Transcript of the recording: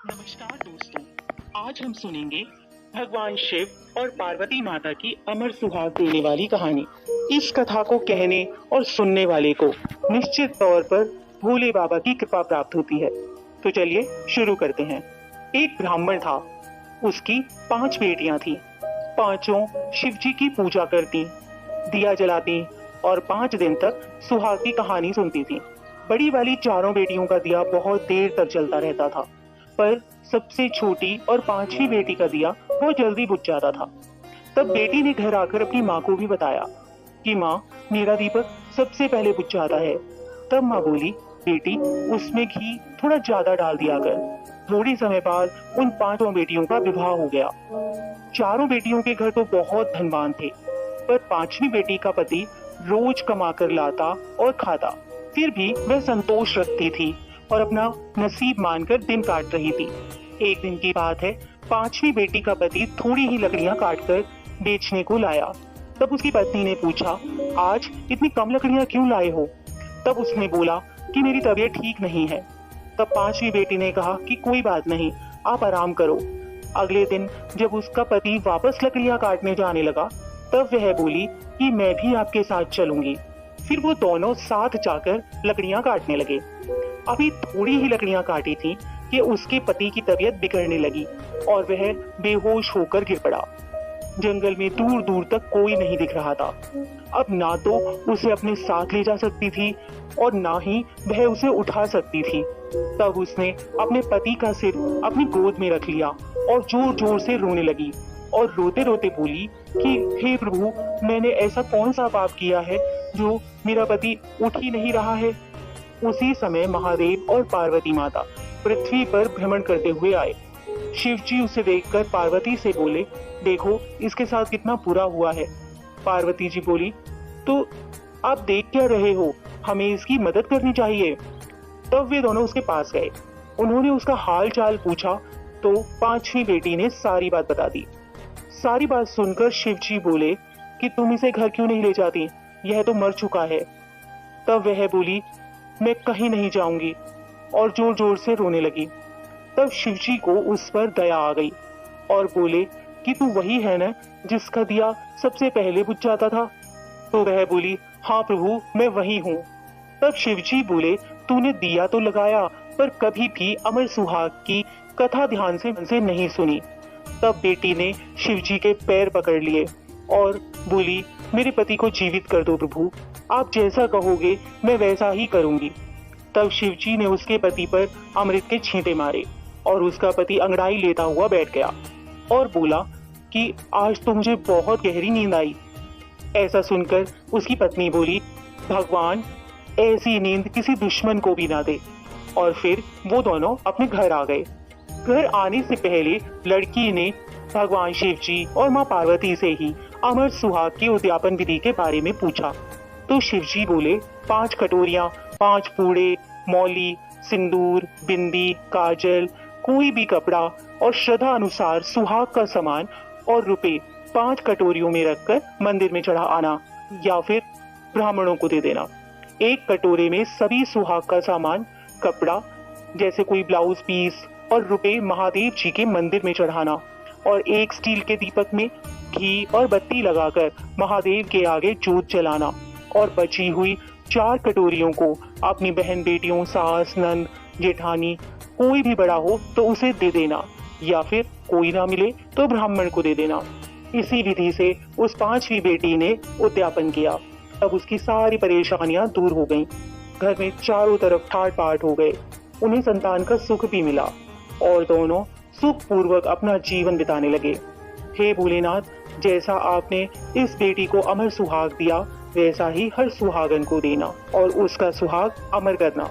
नमस्कार दोस्तों, आज हम सुनेंगे भगवान शिव और पार्वती माता की अमर सुहाग देने वाली कहानी। इस कथा को कहने और सुनने वाले को निश्चित तौर पर भोले बाबा की कृपा प्राप्त होती है। तो चलिए शुरू करते हैं। एक ब्राह्मण था, उसकी 5 बेटियां थीं। पांचों शिव जी की पूजा करती, दिया जलाती और 5 दिन तक सुहाग की कहानी सुनती थी। बड़ी वाली 4 बेटियों का दिया बहुत देर तक जलता रहता था, पर सबसे छोटी और 5वीं बेटी का दिया बहुत जल्दी बुझ जाता था। तब बेटी ने घर आकर अपनी माँ को भी बताया कि माँ, मेरा दीपक सबसे पहले बुझ जाता है। तब माँ बोली, बेटी उसमें घी थोड़ा ज्यादा डाल दिया कर। थोड़ी समय बाद उन 5 बेटियों का विवाह हो गया। 4 बेटियों के घर तो बहुत धनवान थे, पर 5वीं बेटी का पति रोज कमा कर लाता और खाता, फिर भी वह संतोष रखती थी और अपना नसीब मानकर दिन काट रही थी। एक दिन की बात है, 5वीं बेटी का पति थोड़ी ही लकड़ियां काटकर बेचने को लाया। तब उसकी पत्नी ने पूछा, आज इतनी कम लकड़ियां क्यों लाए हो? तब उसने बोला कि मेरी तबीयत ठीक नहीं है। तब 5वीं बेटी ने कहा कि कोई बात नहीं, आप आराम करो। अगले दिन जब उसका पति वापस लकड़ियां काटने जाने लगा, तब वह बोली कि मैं भी आपके साथ चलूंगी। फिर वो दोनों साथ जाकर लकड़ियां काटने लगे। अभी थोड़ी ही लकड़ियां काटी थी कि उसके पति की तबीयत बिगड़ने लगी और वह बेहोश होकर गिर पड़ा। जंगल में दूर दूर तक कोई नहीं दिख रहा था। अब ना तो उसे अपने साथ ले जा सकती थी और ना ही वह उसे उठा सकती थी। तब उसने अपने पति का सिर अपनी गोद में रख लिया और जोर जोर से रोने लगी और रोते रोते बोली कि हे प्रभु, मैंने ऐसा कौन सा पाप किया है जो मेरा पति उठ ही नहीं रहा है। उसी समय महादेव और पार्वती माता पृथ्वी पर भ्रमण करते हुए आए। शिव जी उसे देखकर पार्वती से बोले, देखो इसके साथ कितना बुरा हुआ है। पार्वती जी बोली, तो आप देख क्या रहे हो, हमें इसकी मदद करनी चाहिए। तब वे दोनों उसके पास गए। उन्होंने उसका हाल चाल पूछा तो 5वीं बेटी ने सारी बात बता दी। सारी बात सुनकर शिव जी बोले कि तुम इसे घर क्यों नहीं ले जाती, यह तो मर चुका है। तब वह बोली, मैं कहीं नहीं जाऊंगी, और जोर जोर से रोने लगी। तब शिव जी को उस पर दया आ गई और बोले कि तू वही है ना जिसका दिया सबसे पहले बुझ जाता था? तो वह बोली, हाँ प्रभु, मैं वही हूँ। तब शिव जी बोले, तूने दिया तो लगाया, पर कभी भी अमर सुहाग की कथा ध्यान से नहीं सुनी। तब बेटी ने शिव जी के पैर पकड़ लिए और बोली, मेरे पति को जीवित कर दो प्रभु, आप जैसा कहोगे मैं वैसा ही करूंगी। तब शिव जी ने उसके पति पर अमृत के छींटे मारे और उसका पति अंगड़ाई लेता हुआ बैठ गया और बोला कि आज तो मुझे बहुत गहरी नींद आई। ऐसा सुनकर उसकी पत्नी बोली, भगवान ऐसी नींद किसी दुश्मन को भी ना दे। और फिर वो दोनों अपने घर आ गए। घर आने से पहले लड़की ने भगवान शिव जी और माँ पार्वती से ही अमर सुहाग की उद्यापन विधि के बारे में पूछा। तो शिव जी बोले, 5 कटोरियां, 5 पूड़े, मौली, सिंदूर, बिंदी, काजल, कोई भी कपड़ा और श्रद्धा अनुसार सुहाग का सामान और रुपए 5 कटोरियों में रखकर मंदिर में चढ़ा आना या फिर ब्राह्मणों को दे देना। एक कटोरे में सभी सुहाग का सामान, कपड़ा जैसे कोई ब्लाउज पीस और रुपए महादेव जी के मंदिर में चढ़ाना और एक स्टील के दीपक में घी और बत्ती लगाकर महादेव के आगे जोत जलाना और बची हुई 4 कटोरियों को अपनी बहन बेटियों, सास, नंद, जेठानी, कोई भी बड़ा हो तो उसे दे देना या फिर कोई ना मिले तो ब्राह्मण को दे देना। इसी विधि से उस 5वीं बेटी ने उद्यापन किया। अब उसकी सारी परेशानियां दूर हो गईं। घर में चारों तरफ ठाट बाट हो गए। उन्हें संतान का सुख भी मिला और दोनों सुख पूर्वक अपना जीवन बिताने लगे। हे भोलेनाथ, जैसा आपने इस बेटी को अमर सुहाग दिया, वैसा ही हर सुहागन को देना और उसका सुहाग अमर करना।